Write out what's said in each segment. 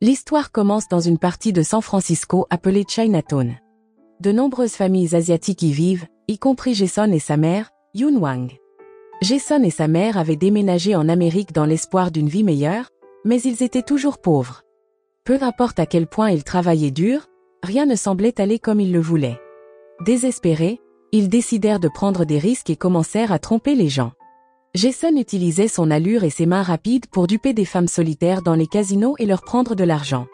L'histoire commence dans une partie de San Francisco appelée Chinatown. De nombreuses familles asiatiques y vivent, y compris Jason et sa mère, Yoon Wang. Jason et sa mère avaient déménagé en Amérique dans l'espoir d'une vie meilleure, mais ils étaient toujours pauvres. Peu importe à quel point ils travaillaient dur, rien ne semblait aller comme ils le voulaient. Désespérés, ils décidèrent de prendre des risques et commencèrent à tromper les gens. Jason utilisait son allure et ses mains rapides pour duper des femmes solitaires dans les casinos et leur prendre de l'argent.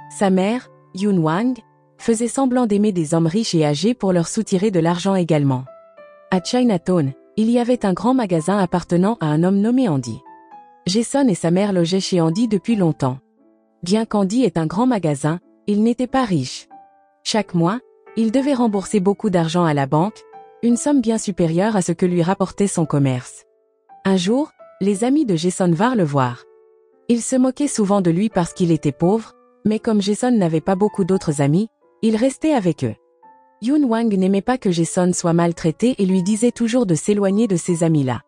Sa mère, Yoon Wang, faisait semblant d'aimer des hommes riches et âgés pour leur soutirer de l'argent également. À Chinatown, il y avait un grand magasin appartenant à un homme nommé Andy. Jason et sa mère logeaient chez Andy depuis longtemps. Bien qu'Andy ait un grand magasin, il n'était pas riche. Chaque mois, il devait rembourser beaucoup d'argent à la banque, une somme bien supérieure à ce que lui rapportait son commerce. Un jour, les amis de Jason vinrent le voir. Ils se moquaient souvent de lui parce qu'il était pauvre, mais comme Jason n'avait pas beaucoup d'autres amis, il restait avec eux. Yoon Wang n'aimait pas que Jason soit maltraité et lui disait toujours de s'éloigner de ces amis-là.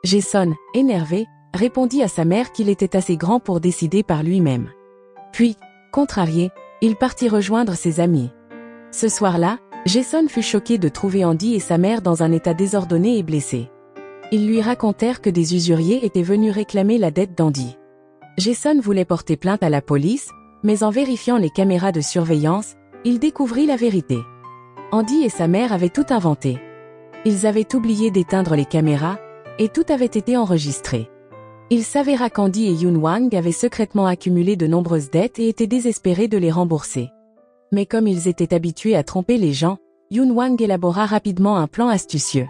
Jason, énervé, répondit à sa mère qu'il était assez grand pour décider par lui-même. Puis, contrarié, il partit rejoindre ses amis. Ce soir-là, Jason fut choqué de trouver Andy et sa mère dans un état désordonné et blessé. Ils lui racontèrent que des usuriers étaient venus réclamer la dette d'Andy. Jason voulait porter plainte à la police, mais en vérifiant les caméras de surveillance, il découvrit la vérité. Andy et sa mère avaient tout inventé. Ils avaient oublié d'éteindre les caméras, et tout avait été enregistré. Il s'avéra qu'Andy et Yoon Wang avaient secrètement accumulé de nombreuses dettes et étaient désespérés de les rembourser. Mais comme ils étaient habitués à tromper les gens, Yoon Wang élabora rapidement un plan astucieux.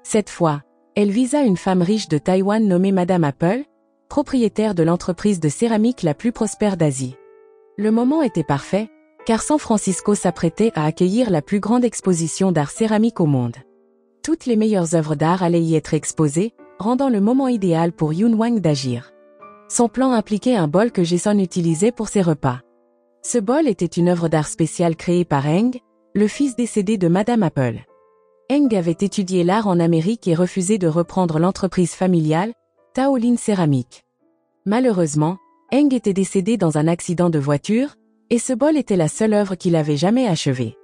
Cette fois, elle visa une femme riche de Taïwan nommée Madame Apple, propriétaire de l'entreprise de céramique la plus prospère d'Asie. Le moment était parfait, car San Francisco s'apprêtait à accueillir la plus grande exposition d'art céramique au monde. Toutes les meilleures œuvres d'art allaient y être exposées, rendant le moment idéal pour Yoon Wang d'agir. Son plan impliquait un bol que Jason utilisait pour ses repas. Ce bol était une œuvre d'art spéciale créée par Heng, le fils décédé de Madame Apple. Heng avait étudié l'art en Amérique et refusé de reprendre l'entreprise familiale, Taolin Céramique. Malheureusement, Heng était décédé dans un accident de voiture, et ce bol était la seule œuvre qu'il avait jamais achevée.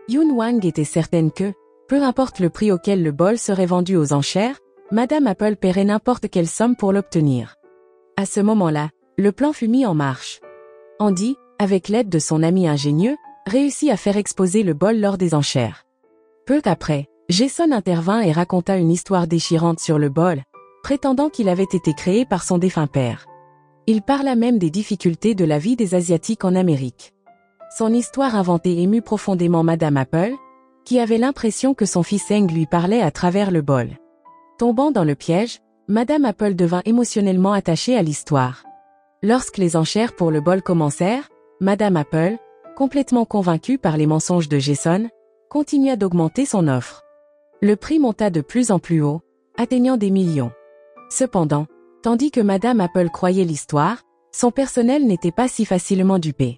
Yoon Wang était certaine que, peu importe le prix auquel le bol serait vendu aux enchères, Madame Apple paierait n'importe quelle somme pour l'obtenir. À ce moment-là, le plan fut mis en marche. Andy, avec l'aide de son ami ingénieux, réussit à faire exposer le bol lors des enchères. Peu après, Jason intervint et raconta une histoire déchirante sur le bol, prétendant qu'il avait été créé par son défunt père. Il parla même des difficultés de la vie des Asiatiques en Amérique. Son histoire inventée émut profondément Madame Apple, qui avait l'impression que son fils Heng lui parlait à travers le bol. Tombant dans le piège, Madame Apple devint émotionnellement attachée à l'histoire. Lorsque les enchères pour le bol commencèrent, Madame Apple, complètement convaincue par les mensonges de Jason, continua d'augmenter son offre. Le prix monta de plus en plus haut, atteignant des millions. Cependant, tandis que Madame Apple croyait l'histoire, son personnel n'était pas si facilement dupé.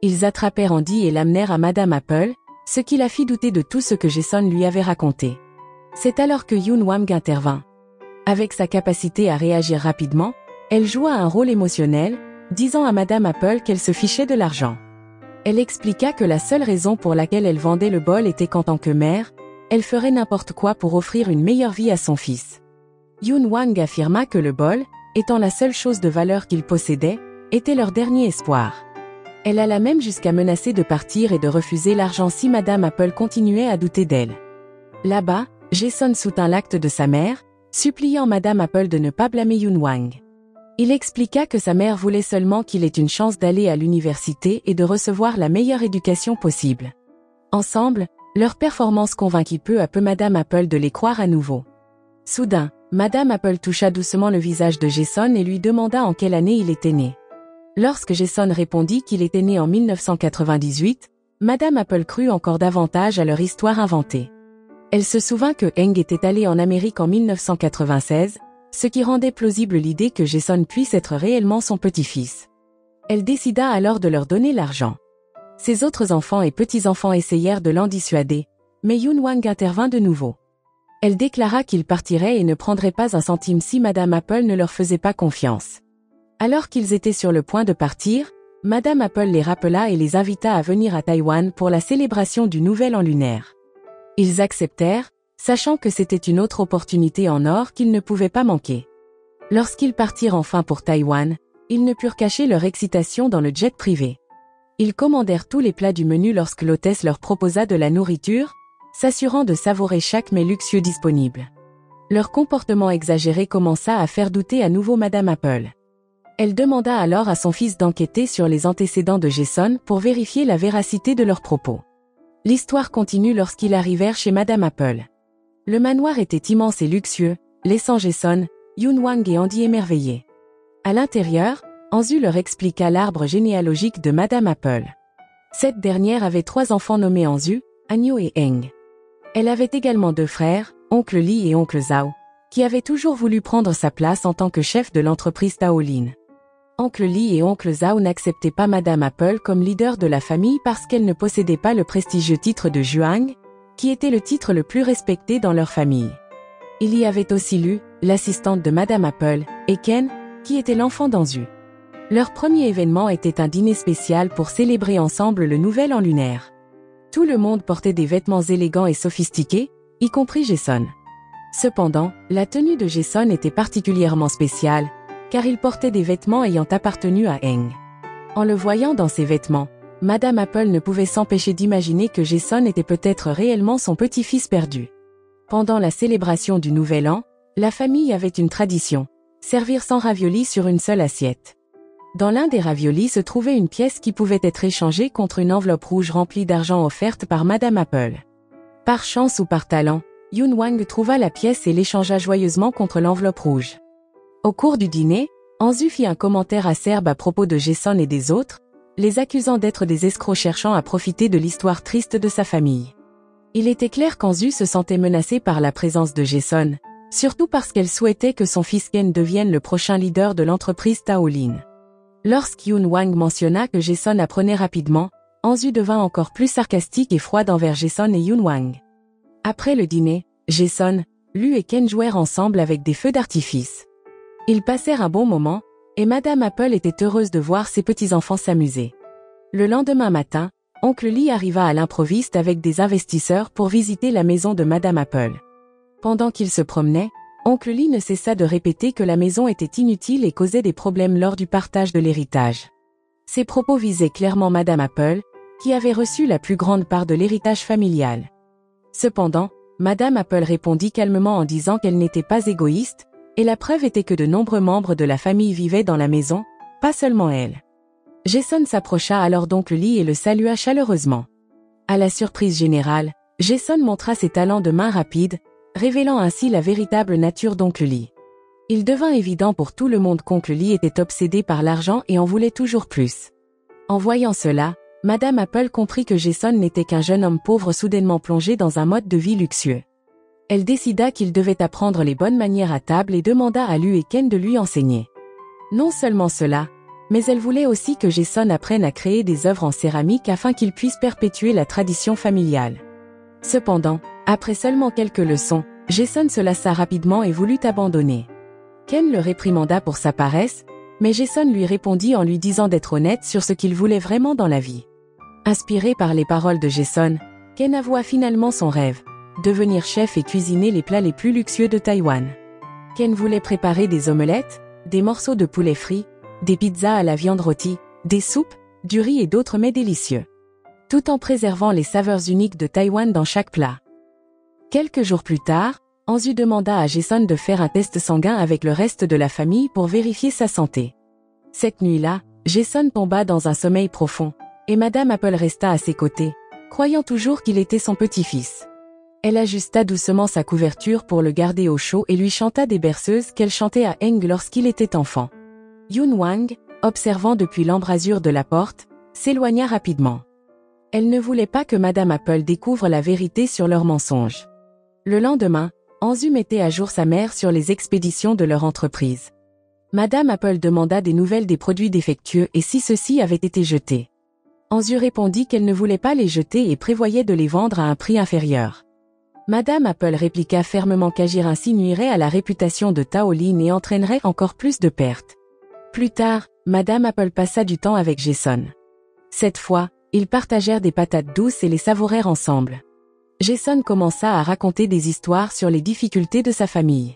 Ils attrapèrent Andy et l'amenèrent à Madame Apple, ce qui la fit douter de tout ce que Jason lui avait raconté. C'est alors que Yoon Wang intervint. Avec sa capacité à réagir rapidement, elle joua un rôle émotionnel, disant à Madame Apple qu'elle se fichait de l'argent. Elle expliqua que la seule raison pour laquelle elle vendait le bol était qu'en tant que mère, elle ferait n'importe quoi pour offrir une meilleure vie à son fils. Yoon Wang affirma que le bol, étant la seule chose de valeur qu'il possédait, était leur dernier espoir. Elle alla même jusqu'à menacer de partir et de refuser l'argent si Madame Apple continuait à douter d'elle. Là-bas, Jason soutint l'acte de sa mère, suppliant Madame Apple de ne pas blâmer Yoon Wang. Il expliqua que sa mère voulait seulement qu'il ait une chance d'aller à l'université et de recevoir la meilleure éducation possible. Ensemble, leur performance convainquit peu à peu Madame Apple de les croire à nouveau. Soudain, Madame Apple toucha doucement le visage de Jason et lui demanda en quelle année il était né. Lorsque Jason répondit qu'il était né en 1998, Madame Apple crut encore davantage à leur histoire inventée. Elle se souvint que Heng était allé en Amérique en 1996, ce qui rendait plausible l'idée que Jason puisse être réellement son petit-fils. Elle décida alors de leur donner l'argent. Ses autres enfants et petits-enfants essayèrent de l'en dissuader, mais Yoon Wang intervint de nouveau. Elle déclara qu'il partirait et ne prendrait pas un centime si Madame Apple ne leur faisait pas confiance. Alors qu'ils étaient sur le point de partir, Madame Apple les rappela et les invita à venir à Taïwan pour la célébration du Nouvel An lunaire. Ils acceptèrent, sachant que c'était une autre opportunité en or qu'ils ne pouvaient pas manquer. Lorsqu'ils partirent enfin pour Taïwan, ils ne purent cacher leur excitation dans le jet privé. Ils commandèrent tous les plats du menu lorsque l'hôtesse leur proposa de la nourriture, s'assurant de savourer chaque mets luxueux disponible. Leur comportement exagéré commença à faire douter à nouveau Madame Apple. Elle demanda alors à son fils d'enquêter sur les antécédents de Jason pour vérifier la véracité de leurs propos. L'histoire continue lorsqu'ils arrivèrent chez Madame Apple. Le manoir était immense et luxueux, laissant Jason, Yunwang et Andy émerveillés. À l'intérieur, Anzu leur expliqua l'arbre généalogique de Madame Apple. Cette dernière avait 3 enfants nommés Anzu, Agnew et Eng. Elle avait également 2 frères, oncle Li et oncle Zhao, qui avaient toujours voulu prendre sa place en tant que chef de l'entreprise Taolin. Oncle Li et oncle Zhao n'acceptaient pas Madame Apple comme leader de la famille parce qu'elle ne possédait pas le prestigieux titre de Juang, qui était le titre le plus respecté dans leur famille. Il y avait aussi Lu, l'assistante de Madame Apple, et Ken, qui était l'enfant d'Anzu. Leur premier événement était un dîner spécial pour célébrer ensemble le Nouvel An lunaire. Tout le monde portait des vêtements élégants et sophistiqués, y compris Jason. Cependant, la tenue de Jason était particulièrement spéciale, car il portait des vêtements ayant appartenu à Eng. En le voyant dans ces vêtements, Madame Apple ne pouvait s'empêcher d'imaginer que Jason était peut-être réellement son petit-fils perdu. Pendant la célébration du Nouvel An, la famille avait une tradition, servir 100 raviolis sur une seule assiette. Dans l'un des raviolis se trouvait une pièce qui pouvait être échangée contre une enveloppe rouge remplie d'argent offerte par Madame Apple. Par chance ou par talent, Yunwang trouva la pièce et l'échangea joyeusement contre l'enveloppe rouge. Au cours du dîner, Anzu fit un commentaire acerbe à propos de Jason et des autres, les accusant d'être des escrocs cherchant à profiter de l'histoire triste de sa famille. Il était clair qu'Anzu se sentait menacée par la présence de Jason, surtout parce qu'elle souhaitait que son fils Ken devienne le prochain leader de l'entreprise Taolin. Lorsqu'Yunwang mentionna que Jason apprenait rapidement, Anzu devint encore plus sarcastique et froide envers Jason et Yunwang. Après le dîner, Jason, Lu et Ken jouèrent ensemble avec des feux d'artifice. Ils passèrent un bon moment, et Madame Apple était heureuse de voir ses petits-enfants s'amuser. Le lendemain matin, oncle Li arriva à l'improviste avec des investisseurs pour visiter la maison de Madame Apple. Pendant qu'il se promenait, oncle Li ne cessa de répéter que la maison était inutile et causait des problèmes lors du partage de l'héritage. Ces propos visaient clairement Madame Apple, qui avait reçu la plus grande part de l'héritage familial. Cependant, Madame Apple répondit calmement en disant qu'elle n'était pas égoïste, et la preuve était que de nombreux membres de la famille vivaient dans la maison, pas seulement elle. Jason s'approcha alors d'oncle Li et le salua chaleureusement. À la surprise générale, Jason montra ses talents de main rapide, révélant ainsi la véritable nature d'oncle Li. Il devint évident pour tout le monde qu'oncle Li était obsédé par l'argent et en voulait toujours plus. En voyant cela, Madame Apple comprit que Jason n'était qu'un jeune homme pauvre soudainement plongé dans un mode de vie luxueux. Elle décida qu'il devait apprendre les bonnes manières à table et demanda à Lu et Ken de lui enseigner. Non seulement cela, mais elle voulait aussi que Jason apprenne à créer des œuvres en céramique afin qu'il puisse perpétuer la tradition familiale. Cependant, après seulement quelques leçons, Jason se lassa rapidement et voulut abandonner. Ken le réprimanda pour sa paresse, mais Jason lui répondit en lui disant d'être honnête sur ce qu'il voulait vraiment dans la vie. Inspiré par les paroles de Jason, Ken avoua finalement son rêve, devenir chef et cuisiner les plats les plus luxueux de Taïwan. Ken voulait préparer des omelettes, des morceaux de poulet frit, des pizzas à la viande rôtie, des soupes, du riz et d'autres mets délicieux. Tout en préservant les saveurs uniques de Taïwan dans chaque plat. Quelques jours plus tard, Anzu demanda à Jason de faire un test sanguin avec le reste de la famille pour vérifier sa santé. Cette nuit-là, Jason tomba dans un sommeil profond, et Madame Apple resta à ses côtés, croyant toujours qu'il était son petit-fils. Elle ajusta doucement sa couverture pour le garder au chaud et lui chanta des berceuses qu'elle chantait à Eng lorsqu'il était enfant. Yunwang, observant depuis l'embrasure de la porte, s'éloigna rapidement. Elle ne voulait pas que Madame Apple découvre la vérité sur leurs mensonges. Le lendemain, Anzu mettait à jour sa mère sur les expéditions de leur entreprise. Madame Apple demanda des nouvelles des produits défectueux et si ceux-ci avaient été jetés. Anzu répondit qu'elle ne voulait pas les jeter et prévoyait de les vendre à un prix inférieur. Madame Apple répliqua fermement qu'agir ainsi nuirait à la réputation de Taolin et entraînerait encore plus de pertes. Plus tard, Madame Apple passa du temps avec Jason. Cette fois, ils partagèrent des patates douces et les savourèrent ensemble. Jason commença à raconter des histoires sur les difficultés de sa famille.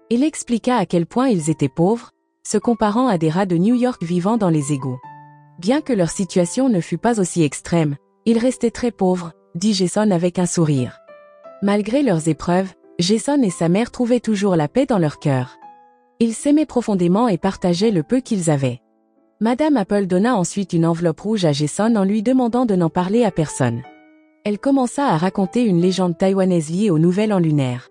Il expliqua à quel point ils étaient pauvres, se comparant à des rats de New York vivant dans les égouts. Bien que leur situation ne fût pas aussi extrême, ils restaient très pauvres, dit Jason avec un sourire. Malgré leurs épreuves, Jason et sa mère trouvaient toujours la paix dans leur cœur. Ils s'aimaient profondément et partageaient le peu qu'ils avaient. Madame Apple donna ensuite une enveloppe rouge à Jason en lui demandant de n'en parler à personne. Elle commença à raconter une légende taïwanaise liée au Nouvel An lunaire.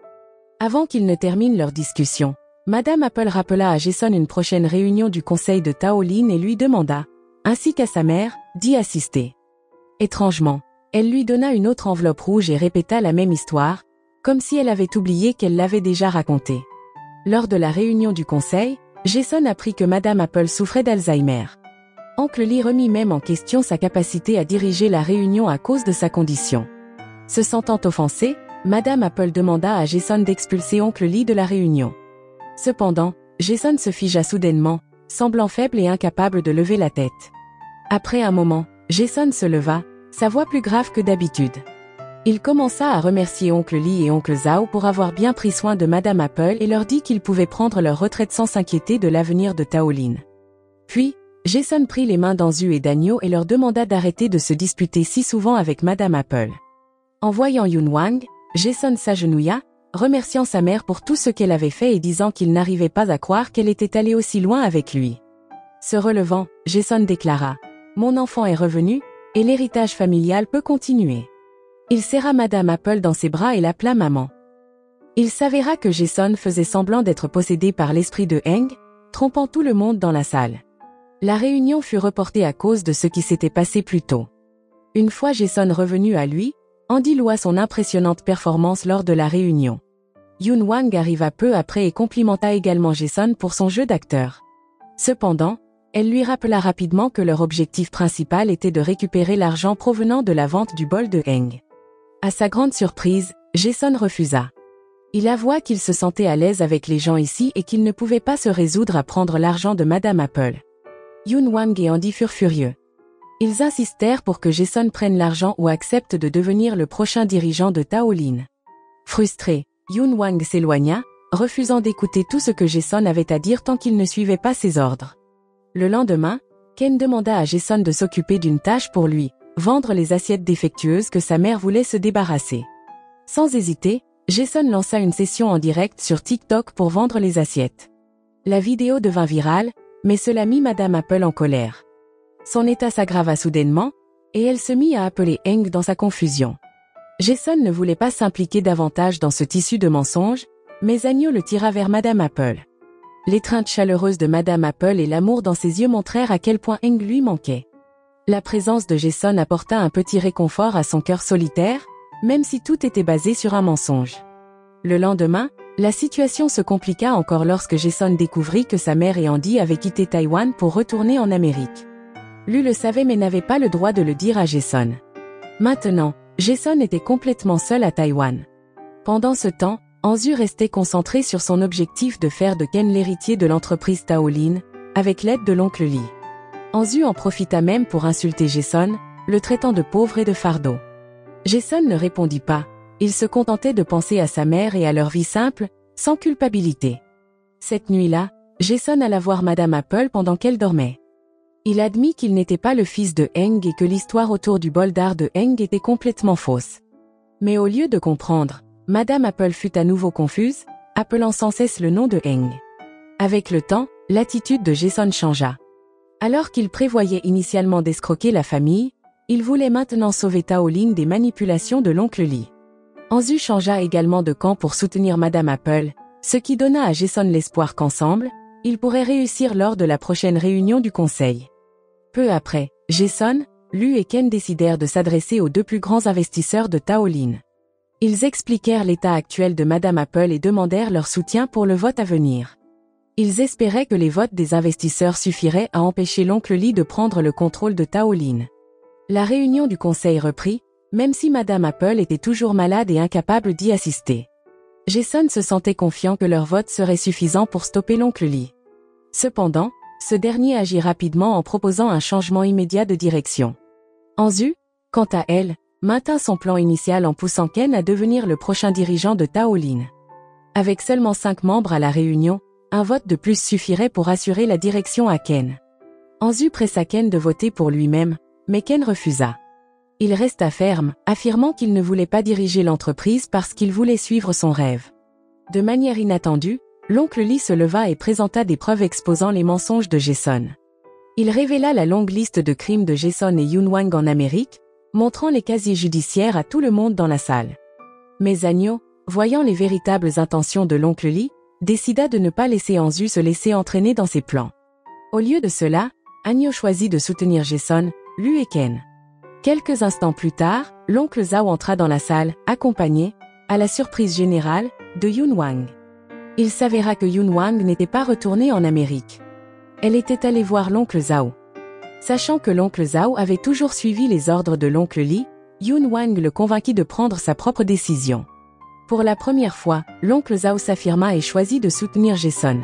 Avant qu'ils ne terminent leur discussion, Madame Apple rappela à Jason une prochaine réunion du conseil de Taolin et lui demanda, ainsi qu'à sa mère, d'y assister. Étrangement, elle lui donna une autre enveloppe rouge et répéta la même histoire, comme si elle avait oublié qu'elle l'avait déjà racontée. Lors de la réunion du conseil, Jason apprit que Madame Apple souffrait d'Alzheimer. Oncle Lee remit même en question sa capacité à diriger la réunion à cause de sa condition. Se sentant offensée, Madame Apple demanda à Jason d'expulser Oncle Lee de la réunion. Cependant, Jason se figea soudainement, semblant faible et incapable de lever la tête. Après un moment, Jason se leva, sa voix plus grave que d'habitude. Il commença à remercier Oncle Lee et Oncle Zhao pour avoir bien pris soin de Madame Apple et leur dit qu'ils pouvaient prendre leur retraite sans s'inquiéter de l'avenir de Taolin. Puis, Jason prit les mains d'Anzu et d'Agneau et leur demanda d'arrêter de se disputer si souvent avec Madame Apple. En voyant Yun Wang, Jason s'agenouilla, remerciant sa mère pour tout ce qu'elle avait fait et disant qu'il n'arrivait pas à croire qu'elle était allée aussi loin avec lui. Se relevant, Jason déclara « Mon enfant est revenu, et l'héritage familial peut continuer. » Il serra Madame Apple dans ses bras et l'appela maman. Il s'avéra que Jason faisait semblant d'être possédé par l'esprit de Heng, trompant tout le monde dans la salle. La réunion fut reportée à cause de ce qui s'était passé plus tôt. Une fois Jason revenu à lui, Andy loua son impressionnante performance lors de la réunion. Yun Wang arriva peu après et complimenta également Jason pour son jeu d'acteur. Cependant, elle lui rappela rapidement que leur objectif principal était de récupérer l'argent provenant de la vente du bol de Heng. À sa grande surprise, Jason refusa. Il avoua qu'il se sentait à l'aise avec les gens ici et qu'il ne pouvait pas se résoudre à prendre l'argent de Madame Apple. Yun Wang et Andy furent furieux. Ils insistèrent pour que Jason prenne l'argent ou accepte de devenir le prochain dirigeant de Taolin. Frustré, Yun Wang s'éloigna, refusant d'écouter tout ce que Jason avait à dire tant qu'il ne suivait pas ses ordres. Le lendemain, Ken demanda à Jason de s'occuper d'une tâche pour lui, vendre les assiettes défectueuses que sa mère voulait se débarrasser. Sans hésiter, Jason lança une session en direct sur TikTok pour vendre les assiettes. La vidéo devint virale, mais cela mit Madame Apple en colère. Son état s'aggrava soudainement, et elle se mit à appeler Heng dans sa confusion. Jason ne voulait pas s'impliquer davantage dans ce tissu de mensonges, mais Agneau le tira vers Madame Apple. L'étreinte chaleureuse de Madame Apple et l'amour dans ses yeux montrèrent à quel point Heng lui manquait. La présence de Jason apporta un petit réconfort à son cœur solitaire, même si tout était basé sur un mensonge. Le lendemain, la situation se compliqua encore lorsque Jason découvrit que sa mère et Andy avaient quitté Taïwan pour retourner en Amérique. Lui le savait mais n'avait pas le droit de le dire à Jason. Maintenant, Jason était complètement seul à Taïwan. Pendant ce temps, Anzu restait concentré sur son objectif de faire de Ken l'héritier de l'entreprise Taolin, avec l'aide de l'oncle Lee. Anzu en profita même pour insulter Jason, le traitant de pauvre et de fardeau. Jason ne répondit pas, il se contentait de penser à sa mère et à leur vie simple, sans culpabilité. Cette nuit-là, Jason alla voir Madame Apple pendant qu'elle dormait. Il admit qu'il n'était pas le fils de Heng et que l'histoire autour du bol d'art de Heng était complètement fausse. Mais au lieu de comprendre, Madame Apple fut à nouveau confuse, appelant sans cesse le nom de Heng. Avec le temps, l'attitude de Jason changea. Alors qu'il prévoyait initialement d'escroquer la famille, il voulait maintenant sauver Taolin des manipulations de l'oncle Lee. Anzu changea également de camp pour soutenir Madame Apple, ce qui donna à Jason l'espoir qu'ensemble, ils pourraient réussir lors de la prochaine réunion du conseil. Peu après, Jason, Lu et Ken décidèrent de s'adresser aux deux plus grands investisseurs de Taolin. Ils expliquèrent l'état actuel de Madame Apple et demandèrent leur soutien pour le vote à venir. Ils espéraient que les votes des investisseurs suffiraient à empêcher l'oncle Lee de prendre le contrôle de Taolin. La réunion du conseil reprit, même si Madame Apple était toujours malade et incapable d'y assister. Jason se sentait confiant que leur vote serait suffisant pour stopper l'oncle Lee. Cependant, ce dernier agit rapidement en proposant un changement immédiat de direction. Anzu, quant à elle, maintint son plan initial en poussant Ken à devenir le prochain dirigeant de Taolin. Avec seulement 5 membres à la réunion, un vote de plus suffirait pour assurer la direction à Ken. Anzu pressa Ken de voter pour lui-même, mais Ken refusa. Il resta ferme, affirmant qu'il ne voulait pas diriger l'entreprise parce qu'il voulait suivre son rêve. De manière inattendue, l'oncle Lee se leva et présenta des preuves exposant les mensonges de Jason. Il révéla la longue liste de crimes de Jason et Yun Wang en Amérique, montrant les casiers judiciaires à tout le monde dans la salle. Mais Agno, voyant les véritables intentions de l'oncle Lee, décida de ne pas laisser Anzu se laisser entraîner dans ses plans. Au lieu de cela, Agno choisit de soutenir Jason, Lu et Ken. Quelques instants plus tard, l'oncle Zhao entra dans la salle, accompagné, à la surprise générale, de Yun Wang. Il s'avéra que Yun Wang n'était pas retournée en Amérique. Elle était allée voir l'oncle Zhao. Sachant que l'oncle Zhao avait toujours suivi les ordres de l'oncle Lee, Yun Wang le convainquit de prendre sa propre décision. Pour la première fois, l'oncle Zhao s'affirma et choisit de soutenir Jason.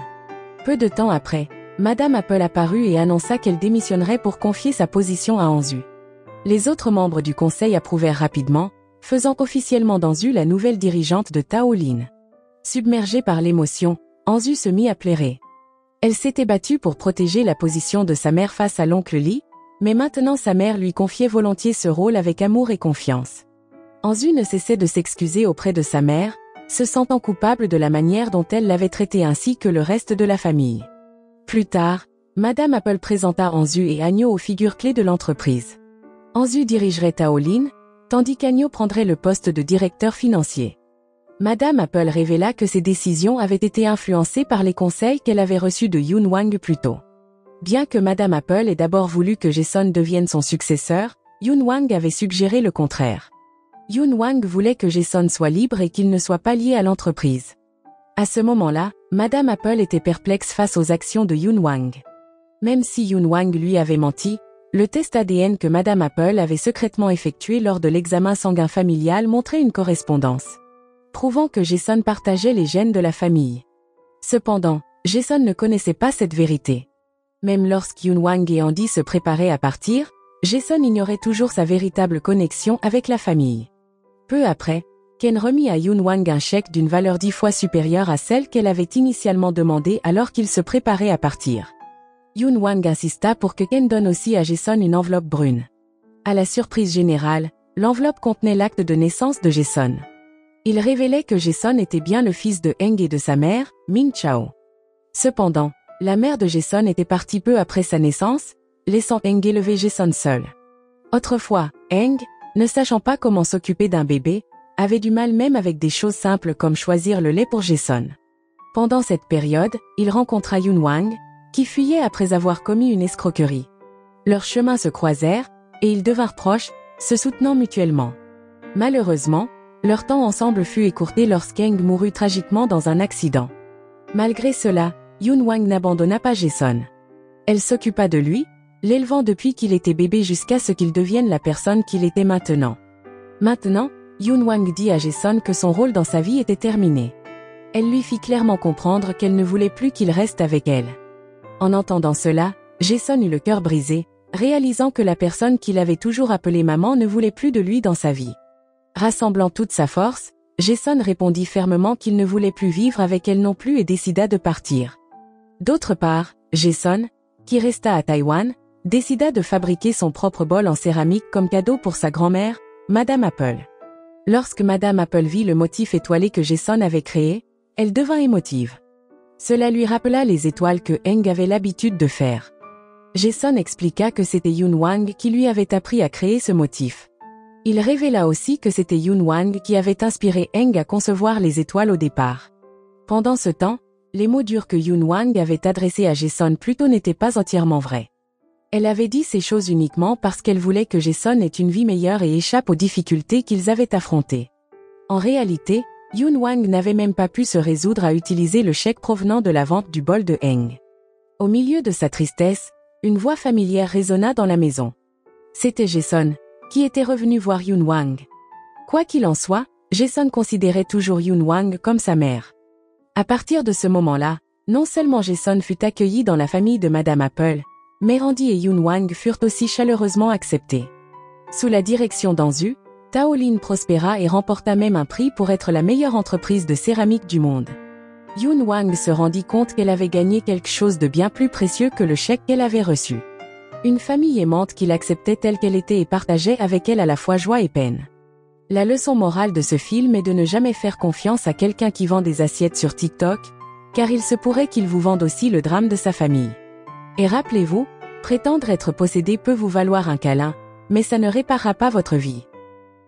Peu de temps après, Madame Apple apparut et annonça qu'elle démissionnerait pour confier sa position à Anzu. Les autres membres du conseil approuvèrent rapidement, faisant officiellement d'Anzu la nouvelle dirigeante de Taolin. Submergée par l'émotion, Anzu se mit à pleurer. Elle s'était battue pour protéger la position de sa mère face à l'oncle Lee, mais maintenant sa mère lui confiait volontiers ce rôle avec amour et confiance. Anzu ne cessait de s'excuser auprès de sa mère, se sentant coupable de la manière dont elle l'avait traité ainsi que le reste de la famille. Plus tard, Madame Apple présenta Anzu et Agno aux figures clés de l'entreprise. Anzu dirigerait Taolin, tandis qu'Agno prendrait le poste de directeur financier. Madame Apple révéla que ses décisions avaient été influencées par les conseils qu'elle avait reçus de Yun Wang plus tôt. Bien que Madame Apple ait d'abord voulu que Jason devienne son successeur, Yun Wang avait suggéré le contraire. Yun Wang voulait que Jason soit libre et qu'il ne soit pas lié à l'entreprise. À ce moment-là, Madame Apple était perplexe face aux actions de Yun Wang. Même si Yun Wang lui avait menti, le test ADN que Madame Apple avait secrètement effectué lors de l'examen sanguin familial montrait une correspondance, prouvant que Jason partageait les gènes de la famille. Cependant, Jason ne connaissait pas cette vérité. Même lorsque Yun Wang et Andy se préparaient à partir, Jason ignorait toujours sa véritable connexion avec la famille. Peu après, Ken remit à Yun Wang un chèque d'une valeur 10 fois supérieure à celle qu'elle avait initialement demandée alors qu'il se préparait à partir. Yun Wang insista pour que Ken donne aussi à Jason une enveloppe brune. À la surprise générale, l'enveloppe contenait l'acte de naissance de Jason. Il révélait que Jason était bien le fils de Heng et de sa mère, Ming Chao. Cependant, la mère de Jason était partie peu après sa naissance, laissant Heng élever Jason seul. Autrefois, Heng, ne sachant pas comment s'occuper d'un bébé, avait du mal même avec des choses simples comme choisir le lait pour Jason. Pendant cette période, il rencontra Yun Wang, qui fuyait après avoir commis une escroquerie. Leurs chemins se croisèrent, et ils devinrent proches, se soutenant mutuellement. Malheureusement, leur temps ensemble fut écourté lorsqu'Heng mourut tragiquement dans un accident. Malgré cela, Yun Wang n'abandonna pas Jason. Elle s'occupa de lui, l'élevant depuis qu'il était bébé jusqu'à ce qu'il devienne la personne qu'il était maintenant. Maintenant, Yun Wang dit à Jason que son rôle dans sa vie était terminé. Elle lui fit clairement comprendre qu'elle ne voulait plus qu'il reste avec elle. En entendant cela, Jason eut le cœur brisé, réalisant que la personne qu'il avait toujours appelée maman ne voulait plus de lui dans sa vie. Rassemblant toute sa force, Jason répondit fermement qu'il ne voulait plus vivre avec elle non plus et décida de partir. D'autre part, Jason, qui resta à Taïwan, décida de fabriquer son propre bol en céramique comme cadeau pour sa grand-mère, Madame Apple. Lorsque Madame Apple vit le motif étoilé que Jason avait créé, elle devint émotive. Cela lui rappela les étoiles que Heng avait l'habitude de faire. Jason expliqua que c'était Yun Wang qui lui avait appris à créer ce motif. Il révéla aussi que c'était Yun Wang qui avait inspiré Heng à concevoir les étoiles au départ. Pendant ce temps, les mots durs que Yun Wang avait adressés à Jason plus tôt n'étaient pas entièrement vrais. Elle avait dit ces choses uniquement parce qu'elle voulait que Jason ait une vie meilleure et échappe aux difficultés qu'ils avaient affrontées. En réalité, Yun Wang n'avait même pas pu se résoudre à utiliser le chèque provenant de la vente du bol de Heng. Au milieu de sa tristesse, une voix familière résonna dans la maison. C'était Jason, qui était revenu voir Yun Wang. Quoi qu'il en soit, Jason considérait toujours Yun Wang comme sa mère. À partir de ce moment-là, Non seulement Jason fut accueilli dans la famille de Madame Apple, mais Randy et Yoon Wang furent aussi chaleureusement acceptés. Sous la direction d'Anzu, Taolin prospéra et remporta même un prix pour être la meilleure entreprise de céramique du monde. Yoon Wang se rendit compte qu'elle avait gagné quelque chose de bien plus précieux que le chèque qu'elle avait reçu. Une famille aimante qui l'acceptait telle qu'elle était et partageait avec elle à la fois joie et peine. La leçon morale de ce film est de ne jamais faire confiance à quelqu'un qui vend des assiettes sur TikTok, car il se pourrait qu'il vous vende aussi le drame de sa famille. Et rappelez-vous, prétendre être possédé peut vous valoir un câlin, mais ça ne réparera pas votre vie.